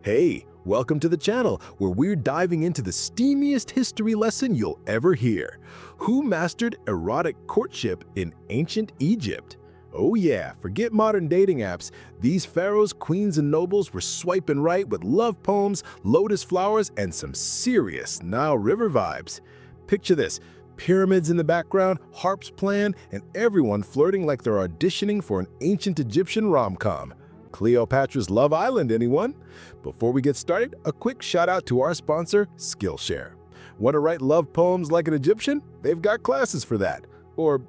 Hey, welcome to the channel where we're diving into the steamiest history lesson you'll ever hear. Who mastered erotic courtship in ancient Egypt? Oh yeah, forget modern dating apps. These pharaohs, queens, and nobles were swiping right with love poems, lotus flowers, and some serious Nile River vibes. Picture this, pyramids in the background, harps playing, and everyone flirting like they're auditioning for an ancient Egyptian rom-com. Cleopatra's Love Island, anyone? Before we get started, a quick shout out to our sponsor, Skillshare. Want to write love poems like an Egyptian? They've got classes for that. Or,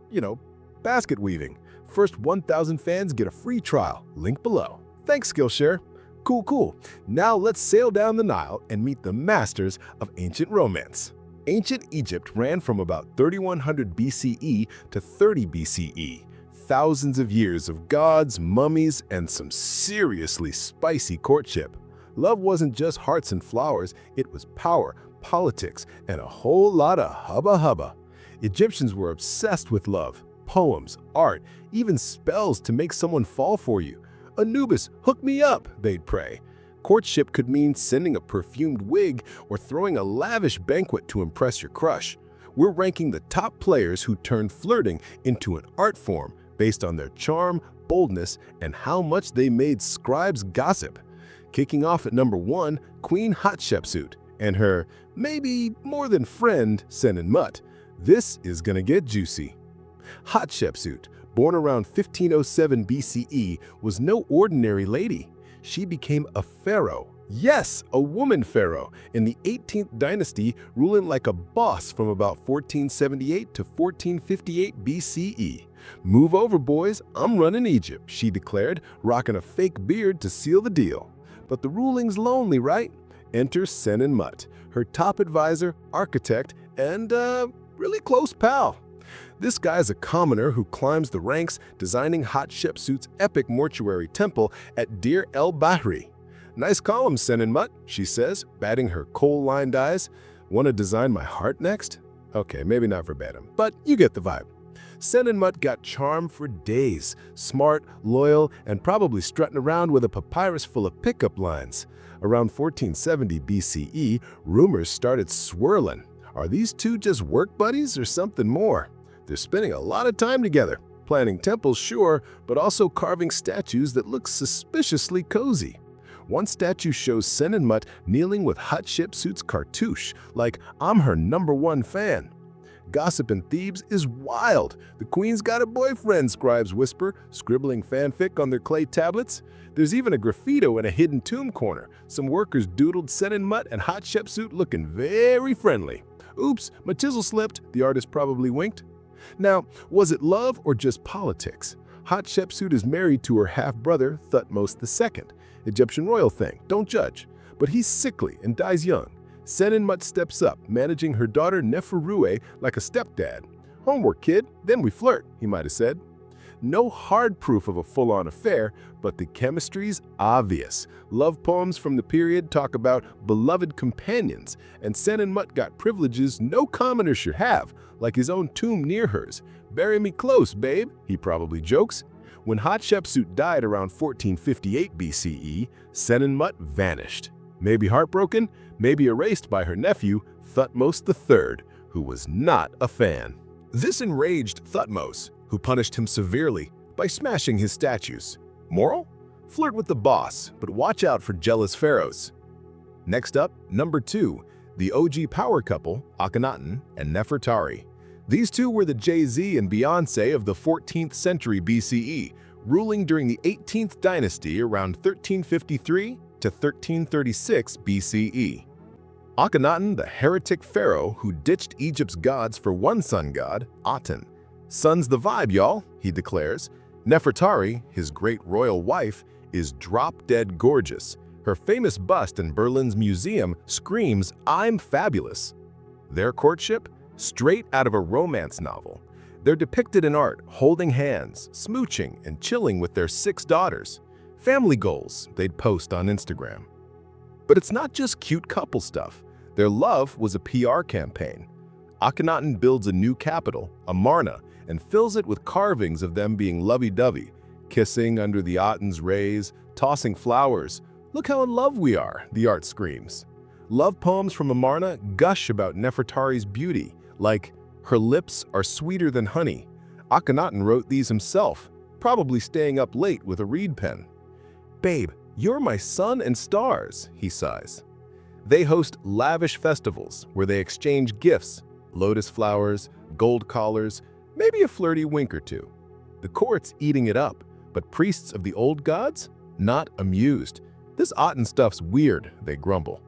basket weaving. First 1,000 fans get a free trial. Link below. Thanks, Skillshare. Cool. Now let's sail down the Nile and meet the masters of ancient romance. Ancient Egypt ran from about 3100 BCE to 30 BCE. Thousands of years of gods, mummies, and some seriously spicy courtship. Love wasn't just hearts and flowers, it was power, politics, and a whole lot of hubba-hubba. Egyptians were obsessed with love, poems, art, even spells to make someone fall for you. Anubis, hook me up, they'd pray. Courtship could mean sending a perfumed wig or throwing a lavish banquet to impress your crush. We're ranking the top players who turned flirting into an art form based on their charm, boldness, and how much they made scribes gossip. Kicking off at number 1, Queen Hatshepsut and her, maybe more than friend, Senenmut. This is gonna get juicy. Hatshepsut, born around 1507 BCE, was no ordinary lady. She became a pharaoh. Yes, a woman pharaoh in the 18th dynasty, ruling like a boss from about 1478 to 1458 BCE. "Move over, boys, I'm running Egypt," she declared, rocking a fake beard to seal the deal. But the ruling's lonely, right? Enter Senenmut, her top advisor, architect, and really close pal. This guy's a commoner who climbs the ranks, designing Hatshepsut's epic mortuary temple at Deir el-Bahri. "Nice column, Senenmut," she says, batting her coal-lined eyes. "Want to design my heart next?" Okay, maybe not verbatim, but you get the vibe. Senenmut got charm for days, smart, loyal, and probably strutting around with a papyrus full of pickup lines. Around 1470 BCE, rumors started swirling. Are these two just work buddies or something more? They're spending a lot of time together, planning temples, sure, but also carving statues that look suspiciously cozy. One statue shows Senenmut kneeling with Hatshepsut's cartouche, like, "I'm her #1 fan." Gossip in Thebes is wild. "The queen's got a boyfriend," scribes whisper, scribbling fanfic on their clay tablets. There's even a graffito in a hidden tomb corner. Some workers doodled Senenmut and Hatshepsut looking very friendly. "Oops, my chisel slipped," the artist probably winked. Now, was it love or just politics? Hatshepsut is married to her half-brother, Thutmose II. Egyptian royal thing, don't judge. But he's sickly and dies young. Senenmut steps up, managing her daughter Neferue like a stepdad. "Homework, kid, then we flirt," he might have said. No hard proof of a full-on affair, but the chemistry's obvious. Love poems from the period talk about beloved companions, and Senenmut got privileges no commoner should have, like his own tomb near hers. "Bury me close, babe," he probably jokes. When Hatshepsut died around 1458 BCE, Senenmut vanished. Maybe heartbroken, maybe erased by her nephew, Thutmose III, who was not a fan. This enraged Thutmose, who punished him severely by smashing his statues. Moral? Flirt with the boss, but watch out for jealous pharaohs. Next up, number 2, the OG power couple, Akhenaten and Nefertari. These two were the Jay-Z and Beyoncé of the 14th century BCE, ruling during the 18th dynasty around 1353 to 1336 BCE. Akhenaten, the heretic pharaoh who ditched Egypt's gods for one sun god, Aten. "Sun's the vibe, y'all," he declares. Nefertari, his great royal wife, is drop-dead gorgeous. Her famous bust in Berlin's museum screams, "I'm fabulous." Their courtship? Straight out of a romance novel. They're depicted in art, holding hands, smooching, and chilling with their 6 daughters. Family goals they'd post on Instagram. But it's not just cute couple stuff. Their love was a PR campaign. Akhenaten builds a new capital, Amarna, and fills it with carvings of them being lovey-dovey, kissing under the Aten's rays, tossing flowers. Look how in love we are, the art screams. Love poems from Amarna gush about Nefertari's beauty, like, her lips are sweeter than honey. Akhenaten wrote these himself, probably staying up late with a reed pen. Babe, you're my sun and stars, he sighs. They host lavish festivals where they exchange gifts, lotus flowers, gold collars, maybe a flirty wink or two. The court's eating it up, but priests of the old gods? Not amused. This Aten stuff's weird, they grumble.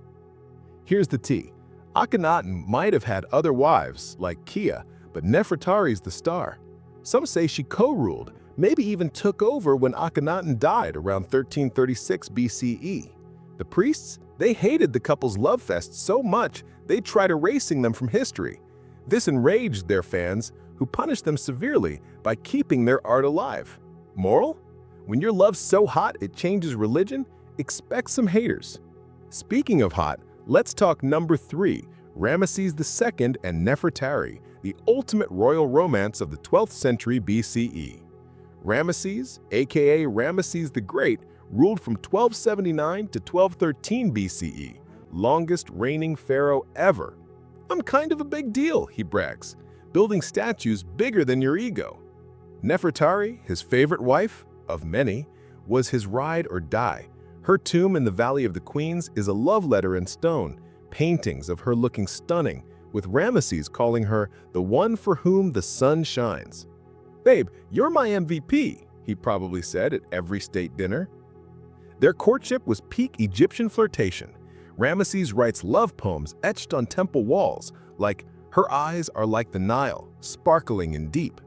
Here's the tea. Akhenaten might have had other wives, like Kia, but Nefertari's the star. Some say she co-ruled, maybe even took over when Akhenaten died around 1336 BCE. The priests? They hated the couple's love fest so much they tried erasing them from history. This enraged their fans, who punished them severely by keeping their art alive. Moral? When your love's so hot it changes religion, expect some haters. Speaking of hot, let's talk number 3, Ramesses II and Nefertari, the ultimate royal romance of the 12th century BCE. Ramesses, aka Ramesses the Great, ruled from 1279 to 1213 BCE, longest reigning pharaoh ever. I'm kind of a big deal, he brags, building statues bigger than your ego. Nefertari, his favorite wife, of many, was his ride or die. Her tomb in the Valley of the Queens is a love letter in stone, paintings of her looking stunning, with Ramesses calling her the one for whom the sun shines. Babe, you're my MVP, he probably said at every state dinner. Their courtship was peak Egyptian flirtation. Ramesses writes love poems etched on temple walls, like, her eyes are like the Nile, sparkling and deep.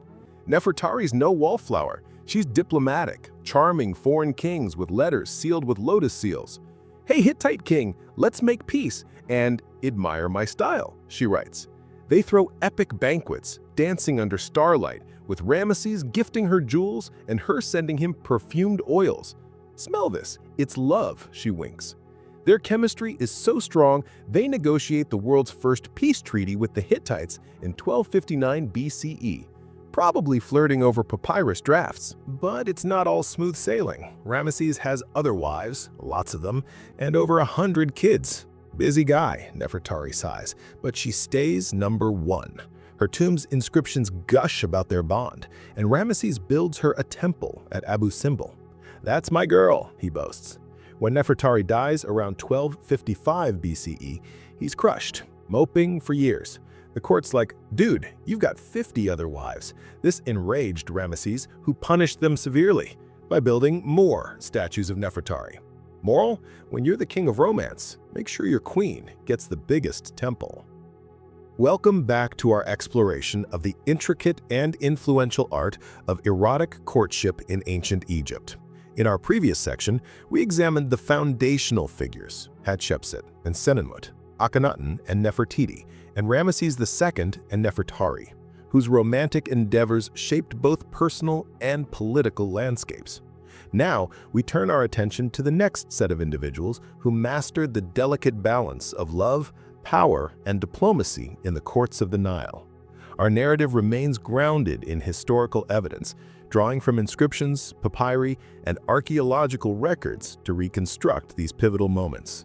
Nefertari's no wallflower. She's diplomatic, charming foreign kings with letters sealed with lotus seals. Hey Hittite king, let's make peace and admire my style, she writes. They throw epic banquets, dancing under starlight, with Ramesses gifting her jewels and her sending him perfumed oils. Smell this, it's love, she winks. Their chemistry is so strong, they negotiate the world's first peace treaty with the Hittites in 1259 BCE, probably flirting over papyrus drafts. But it's not all smooth sailing. Ramesses has other wives, lots of them, and over 100 kids. Busy guy, Nefertari sighs, but she stays number 1. Her tomb's inscriptions gush about their bond, and Ramesses builds her a temple at Abu Simbel. That's my girl, he boasts. When Nefertari dies around 1255 BCE, he's crushed, moping for years. The court's like, dude, you've got 50 other wives. This enraged Ramesses, who punished them severely by building more statues of Nefertari. Moral, when you're the king of romance, make sure your queen gets the biggest temple. Welcome back to our exploration of the intricate and influential art of erotic courtship in ancient Egypt. In our previous section, we examined the foundational figures, Hatshepsut and Senenmut, Akhenaten and Nefertiti, and Ramesses II and Nefertari, whose romantic endeavors shaped both personal and political landscapes. Now, we turn our attention to the next set of individuals who mastered the delicate balance of love, power, and diplomacy in the courts of the Nile. Our narrative remains grounded in historical evidence, drawing from inscriptions, papyri, and archaeological records to reconstruct these pivotal moments.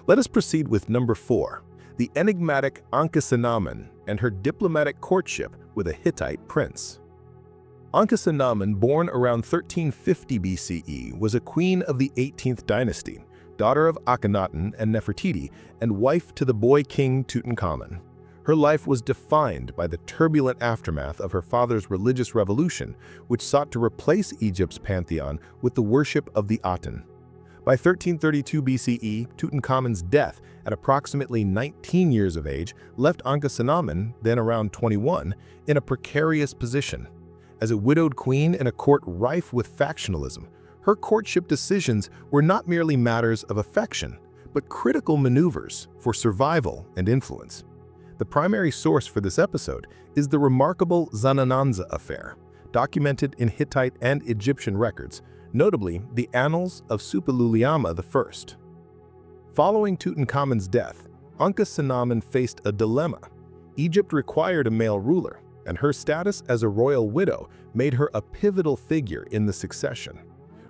Let us proceed with number 4, the enigmatic Ankhesenamun and her diplomatic courtship with a Hittite prince. Ankhesenamun, born around 1350 BCE, was a queen of the 18th dynasty, daughter of Akhenaten and Nefertiti, and wife to the boy king Tutankhamun. Her life was defined by the turbulent aftermath of her father's religious revolution, which sought to replace Egypt's pantheon with the worship of the Aten. By 1332 BCE, Tutankhamun's death, at approximately 19 years of age, left Ankhesenamun, then around 21, in a precarious position. As a widowed queen in a court rife with factionalism, her courtship decisions were not merely matters of affection, but critical maneuvers for survival and influence. The primary source for this episode is the remarkable Zanananza affair, documented in Hittite and Egyptian records, notably the Annals of Suppiluliuma I. Following Tutankhamun's death, Ankhesenamun faced a dilemma. Egypt required a male ruler, and her status as a royal widow made her a pivotal figure in the succession.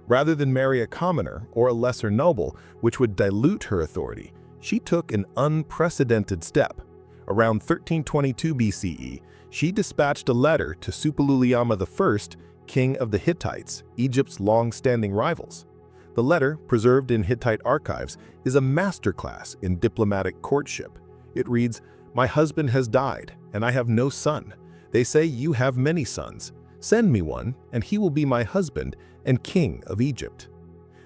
Rather than marry a commoner or a lesser noble, which would dilute her authority, she took an unprecedented step. Around 1322 BCE, she dispatched a letter to Suppiluliuma I, king of the Hittites, Egypt's long-standing rivals. The letter, preserved in Hittite archives, is a masterclass in diplomatic courtship. It reads, "My husband has died, and I have no son. They say you have many sons. Send me one, and he will be my husband and king of Egypt."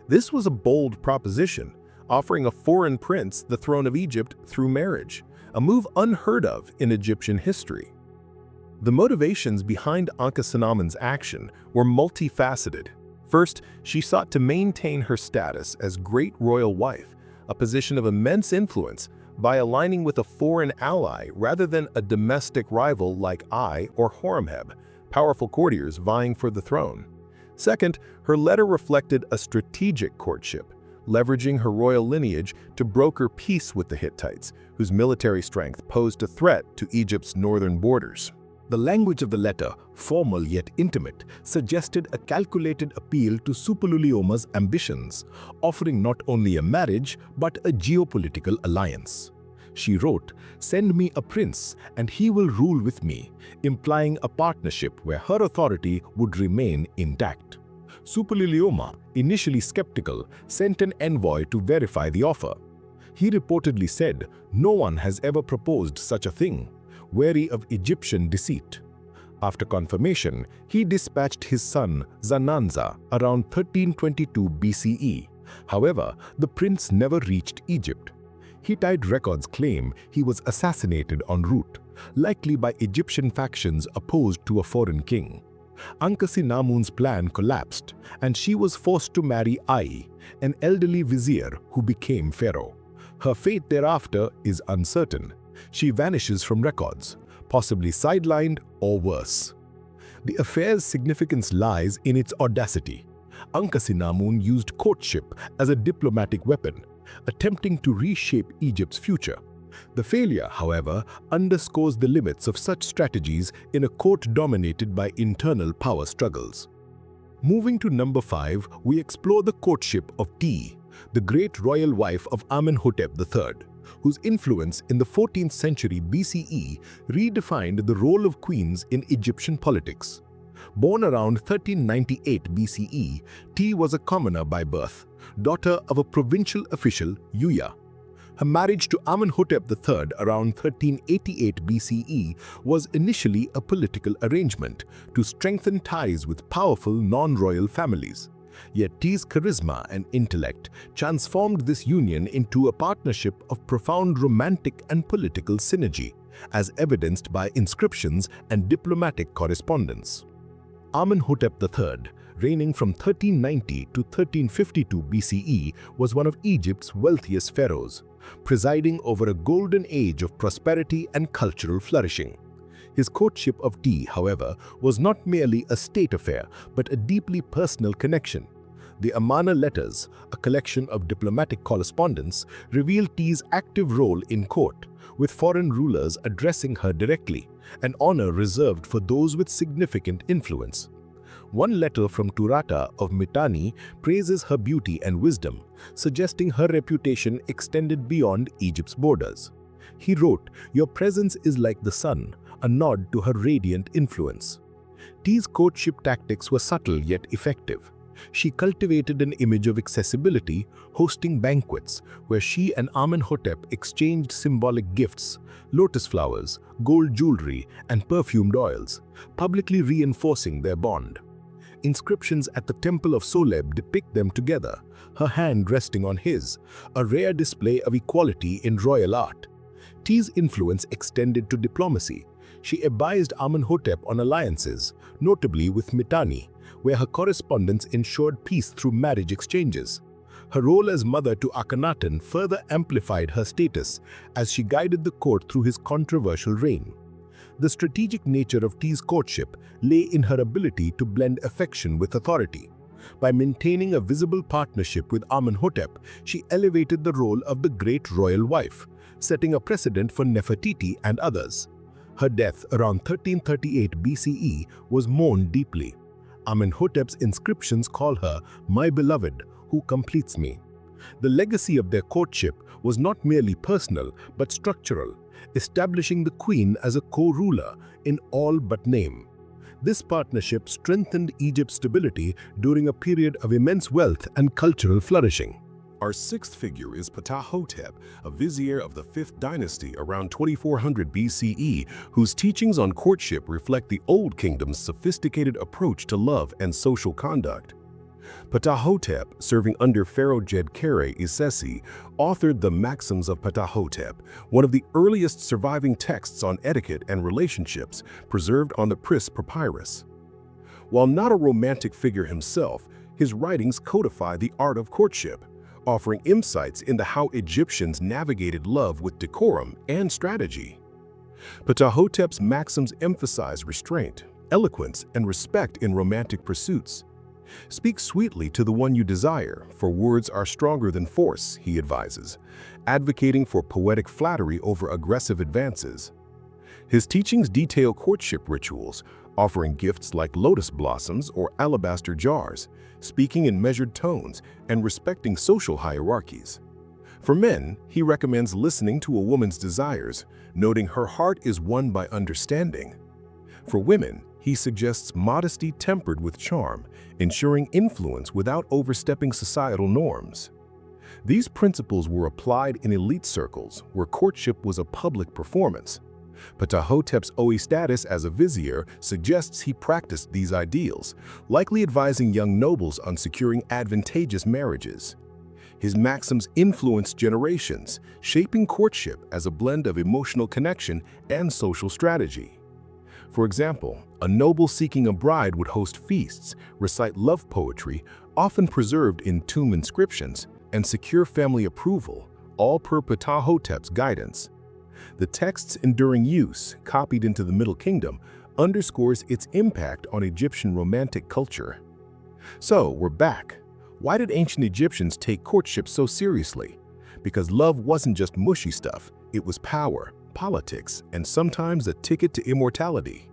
This was a bold proposition, offering a foreign prince the throne of Egypt through marriage, a move unheard of in Egyptian history. The motivations behind Ankhesenamun's action were multifaceted. First, she sought to maintain her status as great royal wife, a position of immense influence, by aligning with a foreign ally rather than a domestic rival like Ai or Horemheb, powerful courtiers vying for the throne. Second, her letter reflected a strategic courtship, leveraging her royal lineage to broker peace with the Hittites, whose military strength posed a threat to Egypt's northern borders. The language of the letter, formal yet intimate, suggested a calculated appeal to Suppiluliuma's ambitions, offering not only a marriage but a geopolitical alliance. She wrote, "Send me a prince, and he will rule with me," implying a partnership where her authority would remain intact. Suppiluliuma, initially skeptical, sent an envoy to verify the offer. He reportedly said, "No one has ever proposed such a thing," wary of Egyptian deceit. After confirmation, he dispatched his son Zananza around 1322 BCE. However, the prince never reached Egypt. Hittite records claim he was assassinated en route, likely by Egyptian factions opposed to a foreign king. Ankhesenamun's plan collapsed, and she was forced to marry Ai, an elderly vizier who became pharaoh. Her fate thereafter is uncertain. She vanishes from records, possibly sidelined or worse. The affair's significance lies in its audacity. Ankhesenamun used courtship as a diplomatic weapon, attempting to reshape Egypt's future. The failure, however, underscores the limits of such strategies in a court dominated by internal power struggles. Moving to number 5, we explore the courtship of Ti, the great royal wife of Amenhotep III, whose influence in the 14th century BCE redefined the role of queens in Egyptian politics. Born around 1398 BCE, Ti was a commoner by birth, daughter of a provincial official, Yuya. Her marriage to Amenhotep III around 1388 BCE was initially a political arrangement to strengthen ties with powerful non-royal families. Yet Ti's charisma and intellect transformed this union into a partnership of profound romantic and political synergy, as evidenced by inscriptions and diplomatic correspondence. Amenhotep III, reigning from 1390 to 1352 BCE, was one of Egypt's wealthiest pharaohs, presiding over a golden age of prosperity and cultural flourishing. His courtship of Ti, however, was not merely a state affair, but a deeply personal connection. The Amana letters, a collection of diplomatic correspondence, reveal Ti's active role in court, with foreign rulers addressing her directly, an honor reserved for those with significant influence. One letter from Turata of Mitanni praises her beauty and wisdom, suggesting her reputation extended beyond Egypt's borders. He wrote, "Your presence is like the sun," a nod to her radiant influence. Ti's courtship tactics were subtle yet effective. She cultivated an image of accessibility, hosting banquets where she and Amenhotep exchanged symbolic gifts, lotus flowers, gold jewelry, and perfumed oils, publicly reinforcing their bond. Inscriptions at the Temple of Soleb depict them together, her hand resting on his, a rare display of equality in royal art. Ti's influence extended to diplomacy. She advised Amenhotep on alliances, notably with Mitanni, where her correspondence ensured peace through marriage exchanges. Her role as mother to Akhenaten further amplified her status as she guided the court through his controversial reign. The strategic nature of Ti's courtship lay in her ability to blend affection with authority. By maintaining a visible partnership with Amenhotep, she elevated the role of the great royal wife, setting a precedent for Nefertiti and others. Her death around 1338 BCE was mourned deeply. Amenhotep's inscriptions call her "my beloved, who completes me." The legacy of their courtship was not merely personal but structural, establishing the queen as a co-ruler in all but name. This partnership strengthened Egypt's stability during a period of immense wealth and cultural flourishing. Our sixth figure is Ptahhotep, a vizier of the 5th dynasty around 2400 BCE, whose teachings on courtship reflect the Old Kingdom's sophisticated approach to love and social conduct. Ptahhotep, serving under Pharaoh Djedkare-Isesi, authored the Maxims of Ptahhotep, one of the earliest surviving texts on etiquette and relationships preserved on the Pris Papyrus. While not a romantic figure himself, his writings codify the art of courtship, offering insights into how Egyptians navigated love with decorum and strategy. Ptahhotep's maxims emphasize restraint, eloquence, and respect in romantic pursuits. Speak sweetly to the one you desire, for words are stronger than force, he advises, advocating for poetic flattery over aggressive advances. His teachings detail courtship rituals, offering gifts like lotus blossoms or alabaster jars, speaking in measured tones, and respecting social hierarchies. For men, he recommends listening to a woman's desires, noting her heart is won by understanding. For women, he suggests modesty tempered with charm, ensuring influence without overstepping societal norms. These principles were applied in elite circles where courtship was a public performance. Ptahhotep's OE status as a vizier suggests he practiced these ideals, likely advising young nobles on securing advantageous marriages. His maxims influenced generations, shaping courtship as a blend of emotional connection and social strategy. For example, a noble seeking a bride would host feasts, recite love poetry, often preserved in tomb inscriptions, and secure family approval, all per Ptahhotep's guidance. The text's enduring use, copied into the Middle Kingdom, underscores its impact on Egyptian romantic culture. So, we're back. Why did ancient Egyptians take courtship so seriously? Because love wasn't just mushy stuff, it was power, politics, and sometimes a ticket to immortality.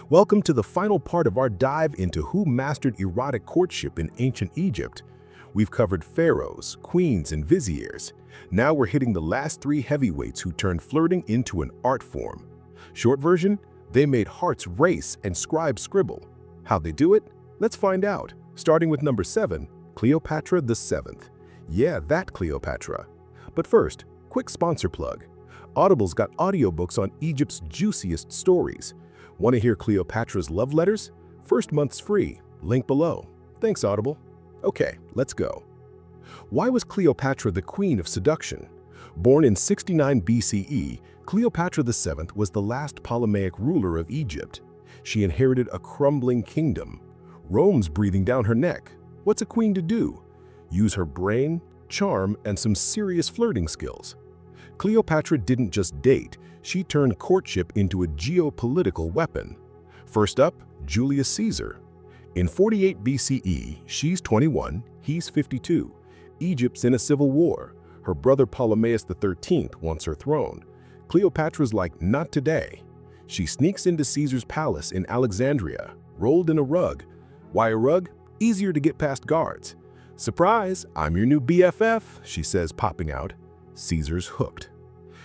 Welcome to the final part of our dive into who mastered erotic courtship in ancient Egypt. We've covered pharaohs, queens, and viziers. Now we're hitting the last 3 heavyweights who turned flirting into an art form. Short version, they made hearts race and scribes scribble. How'd they do it? Let's find out, starting with number 7, Cleopatra VII. Yeah, that Cleopatra. But first, quick sponsor plug. Audible's got audiobooks on Egypt's juiciest stories. Want to hear Cleopatra's love letters? First month's free. Link below. Thanks, Audible. Okay, let's go. Why was Cleopatra the queen of seduction? Born in 69 BCE, Cleopatra VII was the last Ptolemaic ruler of Egypt. She inherited a crumbling kingdom. Rome's breathing down her neck. What's a queen to do? Use her brain, charm, and some serious flirting skills. Cleopatra didn't just date, she turned courtship into a geopolitical weapon. First up, Julius Caesar. In 48 BCE, she's 21, he's 52. Egypt's in a civil war. Her brother Ptolemaeus XIII wants her throne. Cleopatra's like, not today. She sneaks into Caesar's palace in Alexandria, rolled in a rug. Why a rug? Easier to get past guards. Surprise, I'm your new BFF, she says, popping out. Caesar's hooked.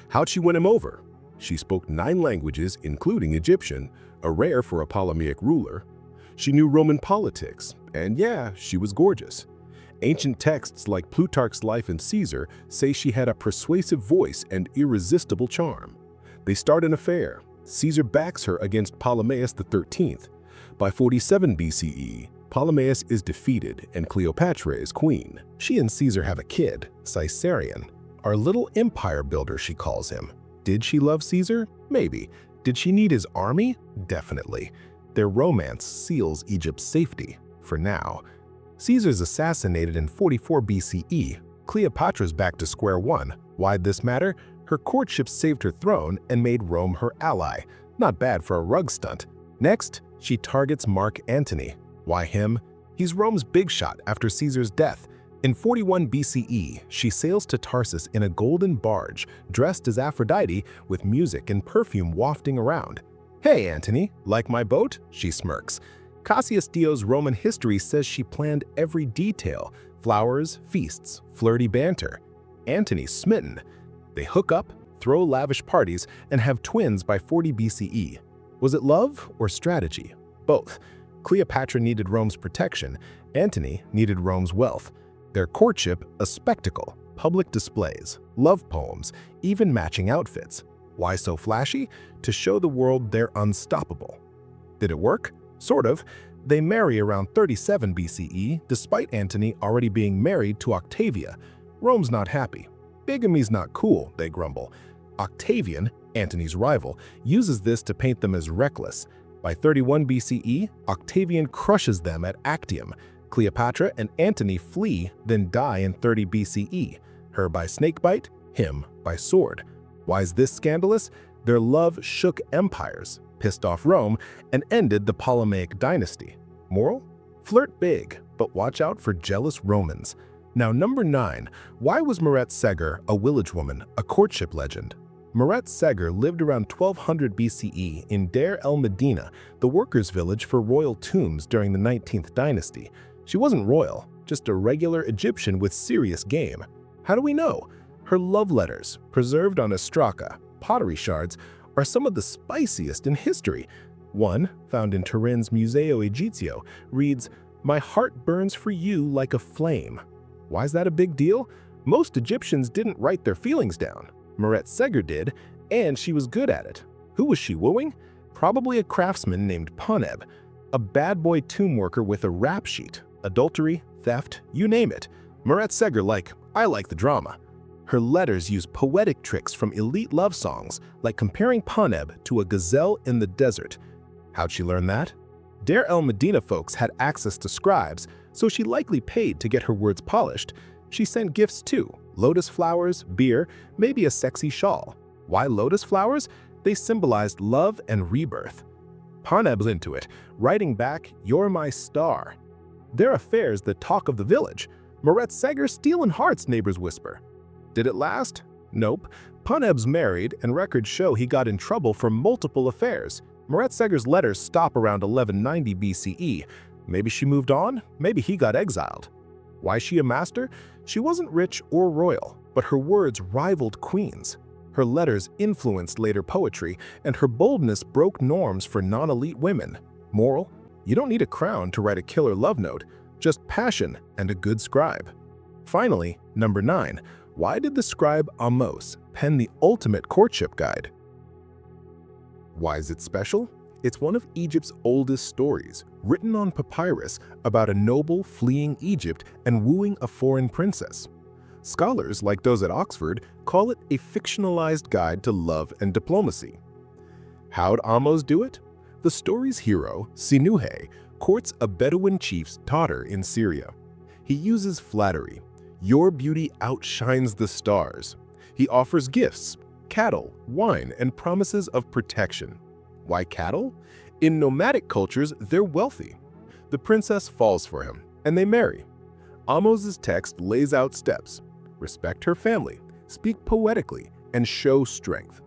How'd she win him over? She spoke 9 languages, including Egyptian, a rare for a Ptolemaic ruler. She knew Roman politics, and yeah, she was gorgeous. Ancient texts like Plutarch's Life and Caesar say she had a persuasive voice and irresistible charm. They start an affair. Caesar backs her against Ptolemaeus XIII. By 47 BCE, Ptolemaeus is defeated and Cleopatra is queen. She and Caesar have a kid, Caesarion, our little empire builder, she calls him. Did she love Caesar? Maybe. Did she need his army? Definitely. Their romance seals Egypt's safety, for now. Caesar's assassinated in 44 BCE. Cleopatra's back to square one. Why'd this matter? Her courtship saved her throne and made Rome her ally. Not bad for a rug stunt. Next, she targets Mark Antony. Why him? He's Rome's big shot after Caesar's death. In 41 BCE, she sails to Tarsus in a golden barge, dressed as Aphrodite with music and perfume wafting around. Hey, Antony, like my boat? She smirks. Cassius Dio's Roman history says she planned every detail: flowers, feasts, flirty banter. Antony's smitten. They hook up, throw lavish parties, and have twins by 40 BCE. Was it love or strategy? Both. Cleopatra needed Rome's protection. Antony needed Rome's wealth. Their courtship, a spectacle, public displays, love poems, even matching outfits. Why so flashy? To show the world they're unstoppable. Did it work? Sort of. They marry around 37 BCE, despite Antony already being married to Octavia. Rome's not happy. Bigamy's not cool, they grumble. Octavian, Antony's rival, uses this to paint them as reckless. By 31 BCE, Octavian crushes them at Actium. Cleopatra and Antony flee, then die in 30 BCE. Her by snakebite, him by sword. Why is this scandalous? Their love shook empires, pissed off Rome, and ended the Ptolemaic dynasty. Moral? Flirt big, but watch out for jealous Romans. Now, number 9. Why was Meret Seger, a village woman, a courtship legend? Meret Seger lived around 1200 BCE in Deir el-Medina, the workers' village for royal tombs during the 19th dynasty. She wasn't royal, just a regular Egyptian with serious game. How do we know? Her love letters, preserved on ostraca, pottery shards, are some of the spiciest in history. One, found in Turin's Museo Egizio, reads, "My heart burns for you like a flame." Why is that a big deal? Most Egyptians didn't write their feelings down. Meret Seger did, and she was good at it. Who was she wooing? Probably a craftsman named Poneb, a bad boy tomb worker with a rap sheet. Adultery, theft, you name it. Meret Seger I like the drama. Her letters use poetic tricks from elite love songs, like comparing Poneb to a gazelle in the desert. How'd she learn that? Deir el-Medina folks had access to scribes, so she likely paid to get her words polished. She sent gifts too: lotus flowers, beer, maybe a sexy shawl. Why lotus flowers? They symbolized love and rebirth. Poneb's into it, writing back, "You're my star." Their affairs the talk of the village. Meret Seger stealing hearts, neighbors whisper. Did it last? Nope. Poneb's married, and records show he got in trouble for multiple affairs. Meret Seger's letters stop around 1190 BCE. Maybe she moved on, maybe he got exiled. Why is she a master? She wasn't rich or royal, but her words rivaled queens. Her letters influenced later poetry, and her boldness broke norms for non-elite women. Moral? You don't need a crown to write a killer love note, just passion and a good scribe. Finally, number 9. Why did the scribe Amos pen the ultimate courtship guide? Why is it special? It's one of Egypt's oldest stories, written on papyrus about a noble fleeing Egypt and wooing a foreign princess. Scholars, like those at Oxford, call it a fictionalized guide to love and diplomacy. How'd Amos do it? The story's hero, Sinuhe, courts a Bedouin chief's daughter in Syria. He uses flattery. "Your beauty outshines the stars." He offers gifts, cattle, wine, and promises of protection. Why cattle? In nomadic cultures, they're wealthy. The princess falls for him, and they marry. Amos's text lays out steps. Respect her family, speak poetically, and show strength.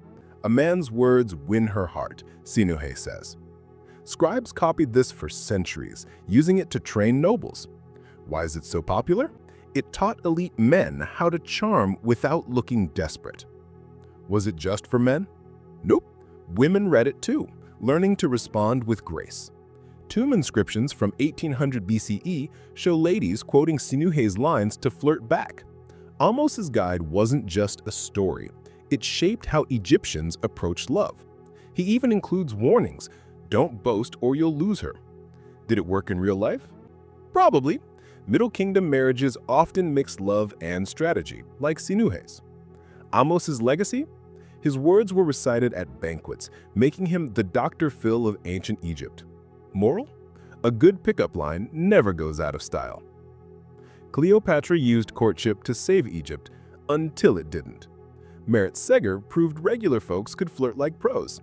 A man's words win her heart, Sinuhe says. Scribes copied this for centuries, using it to train nobles. Why is it so popular? It taught elite men how to charm without looking desperate. Was it just for men? Nope. Women read it too, learning to respond with grace. Tomb inscriptions from 1800 BCE show ladies quoting Sinuhe's lines to flirt back. Amos's guide wasn't just a story. It shaped how Egyptians approached love. He even includes warnings: don't boast or you'll lose her. Did it work in real life? Probably. Middle Kingdom marriages often mix love and strategy, like Sinuhe's. Amos's legacy? His words were recited at banquets, making him the Dr. Phil of ancient Egypt. Moral? A good pickup line never goes out of style. Cleopatra used courtship to save Egypt, until it didn't. Meret Seger proved regular folks could flirt like pros.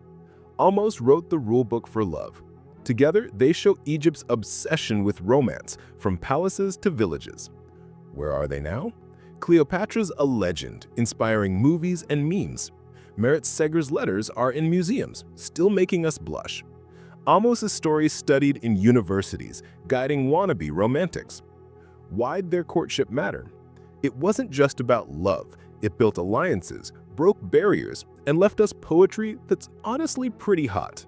Amos wrote the rulebook for love. Together, they show Egypt's obsession with romance, from palaces to villages. Where are they now? Cleopatra's a legend, inspiring movies and memes. Meret Seger's letters are in museums, still making us blush. Amos' story studied in universities, guiding wannabe romantics. Why'd their courtship matter? It wasn't just about love. It built alliances, broke barriers, and left us poetry that's honestly pretty hot.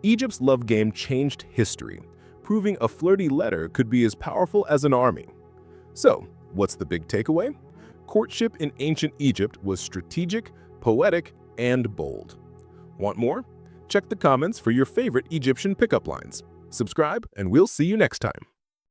Egypt's love game changed history, proving a flirty letter could be as powerful as an army. So, what's the big takeaway? Courtship in ancient Egypt was strategic, poetic, and bold. Want more? Check the comments for your favorite Egyptian pickup lines. Subscribe, and we'll see you next time.